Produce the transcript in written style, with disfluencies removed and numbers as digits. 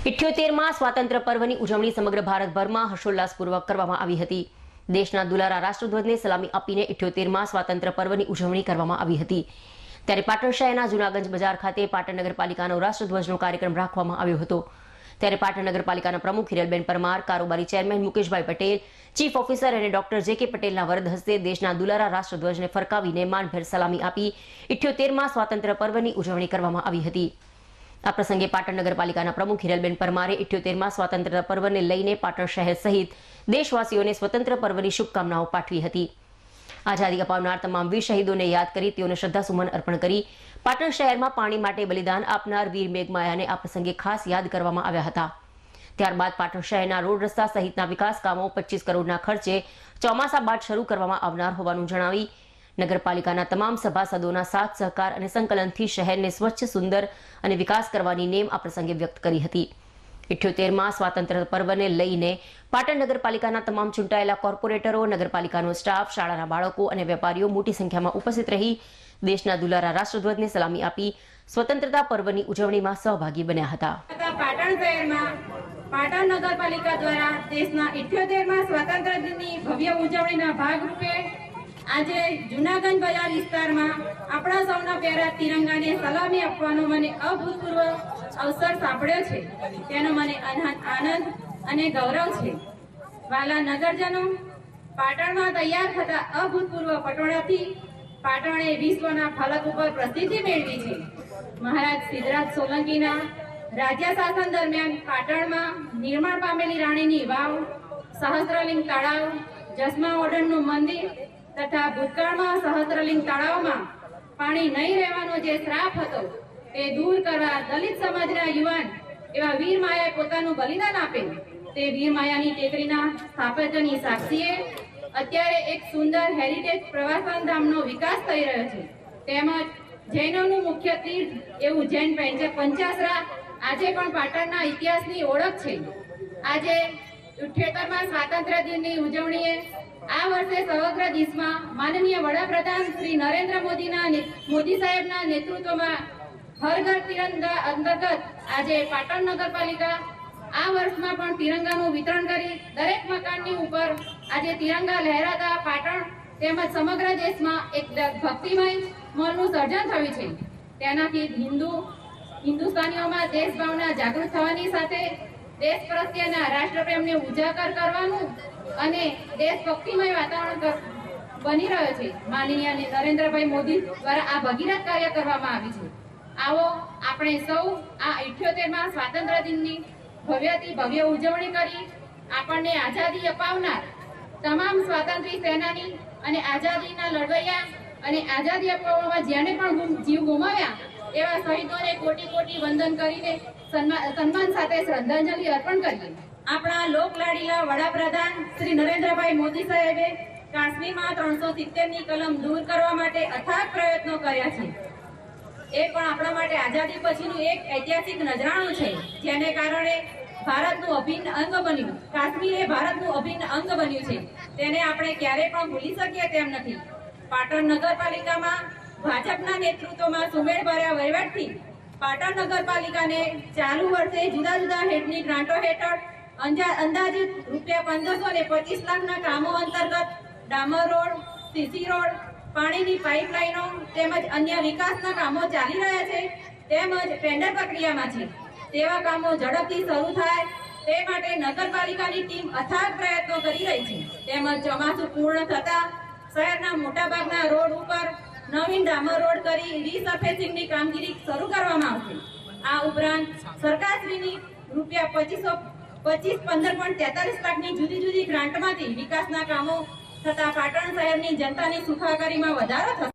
78માં સ્વાતંત્ર્ય પર્વની ઉજવણી સમગ્ર ભારતભરમાં હર્ષોલ્લાસપૂર્વક કરવામાં આવી હતી। દેશના દુલારા રાષ્ટ્રધ્વજને સલામી આપીને 78માં સ્વાતંત્ર્ય પર્વની ઉજવણી કરવામાં આવી હતી। ત્યારે પાટણ શહેરના જૂનાગંજ બજાર ખાતે પાટણ નગરપાલિકાનો રાષ્ટ્રધ્વજનો કાર્યક્રમ રાખવામાં આવ્યો હતો। ત્યારે પાટણ નગરપાલિકાના પ્રમુખ હિરલબેન પરમાર, કારોબારી ચેરમેન મુકેશભાઈ પટેલ, ચીફ ઓફિસર અને ડોક્ટર જે.કે. પટેલના વરદ હસ્તે દેશના દુલારા રાષ્ટ્રધ્વજને ફરકાવીને માનભેર સલામી આપી 78માં સ્વાતંત્ર્ય પર્વની ઉજવણી કરવામાં આવી હતી। આ પ્રસંગે પાટણ નગરપાલિકાના પ્રમુખ હિરલબેન પરમારે 78માં સ્વાતંત્ર્ય પર્વને લઈને પાટણ શહેર સહિત દેશવાસીઓને સ્વતંત્ર પર્વની શુભકામનાઓ પાઠવી હતી। આઝાદી અપાવનાર તમામ વીર શહીદોને યાદ કરી તેઓને શ્રદ્ધાસુમન અર્પણ કરી પાટણ શહેરમાં પાણી માટે બલિદાન આપનાર વીર મેઘમાયાને આ પ્રસંગે ખાસ યાદ કરવામાં આવ્યા હતા। ત્યારબાદ પાટણ શહેરના રોડ રસ્તા સહિતના વિકાસ કામો 25 કરોડના ખર્ચે ચોમાસા બાદ શરૂ કરવામાં આવનાર હોવાનું જણાવી નગરપાલિકાના તમામ સભાસદોના સાથ સહકાર અને સંકલનથી શહેરને સ્વચ્છ, સુંદર અને વિકાસ કરવાની નેમ આ પ્રસંગે વ્યક્ત કરી હતી। 78માં સ્વાતંત્ર્ય પર્વને લઈને પાટણ નગરપાલિકાના તમામ ચૂંટાયેલા કોર્પોરેટરો, નગરપાલિકાનો સ્ટાફ, શાળાના બાળકો અને વેપારીઓ મોટી સંખ્યામાં ઉપસ્થિત રહી દેશના દુલારા રાષ્ટ્રધ્વજને સલામી આપી સ્વતંત્રતા પર્વની ઉજવણીમાં સહભાગી બન્યા હતા। પાટણ શહેરમાં પાટણ નગરપાલિકા દ્વારા દેશના 78માં સ્વાતંત્ર્ય દિનની ભવ્ય ઉજવણીના ભાગરૂપે આજે જૂનાગંજ બજાર વિસ્તારમાં આપણા સૌના પ્યારા તિરંગાને સલામી આપવાનો મને અભૂતપૂર્વ અવસર સાંપડ્યો છે। તેનો મને આનંદ અને ગૌરવ છે। વાલા નગરજનો, પાટણમાં તૈયાર થતા અભૂતપૂર્વ પટોળાથી પાટણે વિશ્વના ફલક ઉપર પ્રસિદ્ધિ મેળવી છે। મહારાજ સિદ્ધરાજ સોલંકીના રાજ્ય શાસન દરમિયાન પાટણમાં નિર્માણ પામેલી રાણીની વાવ, સહસ્ત્રલિંગ તળાવ, જસમા ઓડણનું મંદિર તથા ભૂતકાળમાં સહસ્ત્રલિંગ તળાવમાં પાણી નહીં રહેવાનો જે શ્રાપ હતો તે દૂર કરવા દલિત સમાજના યુવાન એવા વીર માયાએ પોતાનું બલિદાન આપેલ। તે વીર માયાની ટેકરીના સ્થાપત્યની સાક્ષીએ અત્યારે એક સુંદર હેરિટેજ પ્રવાસન ધામનો વિકાસ થઈ રહ્યો છે। તેમજ જૈનોનું મુખ્ય તીર્થ એવું જૈન પંચાસરા આજે પણ પાટણના ઇતિહાસની ઓળખ છે। આજે 78માં સ્વાતંત્ર્ય દિનની ઉજવણીએ આ વર્ષે સમગ્ર દેશમાં માનનીય વડાપ્રધાન શ્રી નરેન્દ્ર મોદી સાહેબના નેતૃત્વમાં હર ઘર તિરંગા અંતર્ગત આજે પાટણ નગરપાલિકા આ વર્ષમાં પણ તિરંગાનું વિતરણ કરી દરેક મકાનની ઉપર આજે તિરંગા લહેરાતા પાટણ તેમજ સમગ્ર દેશમાં એક ભક્તિમય માહોલનું સર્જન થયું છે। તેનાથી હિન્દુસ્તાનીઓમાં દેશભાવના જાગૃત થવાની સાથે દેશ પ્રત્યેના રાષ્ટ્રપ્રેમને ઉજાગર કરવાનું અને દેશભક્તિમય વાતાવરણ બની રહ્યો છે। માનનીય નરેન્દ્રભાઈ મોદી દ્વારા આ ભગીરથ કાર્ય કરવામાં આવ્યું છે। આવો આપણે સૌ આ 78માં સ્વાતંત્ર્ય દિનની ભવ્યથી ભવ્ય ઉજવણી કરી આપણને આઝાદી અપાવનાર તમામ સ્વાતંત્ર્ય સેનાની અને આઝાદીના લડવૈયા અને આઝાદી અપાવવામાં જેને પણ જીવ ગુમાવ્યા એવા શહીદોને કોટી કોટી વંદન કરીને સન્માન સાથે શ્રદ્ધાંજલિ અર્પણ કરીએ। આપણા લોકલાડીલા વડાપ્રધાન શ્રી નરેન્દ્રભાઈ મોદી સાહેબે કાશ્મીરમાં 370ની કલમ દૂર કરવા માટે અથાગ પ્રયત્નો કર્યા છે। એ પણ આપણા માટે આઝાદી પછીનું એક ઐતિહાસિક નજરાણું છે, જેને કારણે ભારતનું અભિન્ન અંગ બન્યું। કાશ્મીર એ ભારતનું અભિન્ન અંગ બન્યું છે, તેને આપણે ક્યારે પણ ભૂલી શકીએ તેમ નથી। પાટણ નગરપાલિકામાં ભાજપના નેતૃત્વમાં સુમેળભર્યા વહીવટથી પાટણ નગરપાલિકાને ચાલુ વર્ષે જુદા જુદા હેઠની ગ્રાન્ટો હેઠળ અંદાજિત ₹1525 લાખના કામો અંતર્ગત ડામર રોડ, સીસી રોડ, પાણીની પાઇપલાઇનો તેમજ અન્ય વિકાસના કામો ચાલી રહ્યા છે તેમજ ટેન્ડર પ્રક્રિયામાં છે। તેવા કામો ઝડપથી શરૂ થાય તે માટે નગરપાલિકાની ટીમ અથાગ પ્રયત્નો કરી રહી છે। તેમજ ચોમાસું પૂર્ણ થતા શહેરના મોટાભાગના રોડ ઉપર નવીન ડામર રોડ કરી રીસર્ફેસિંગની કામગીરી શરૂ કરવામાં આવશે। આ ઉપરાંત સરકારશ્રીની ₹15.43 લાખની જુદી જુદી ગ્રાન્ટમાંથી વિકાસના કામો થતા પાટણ શહેરની જનતાની સુખાકારીમાં વધારો થશે।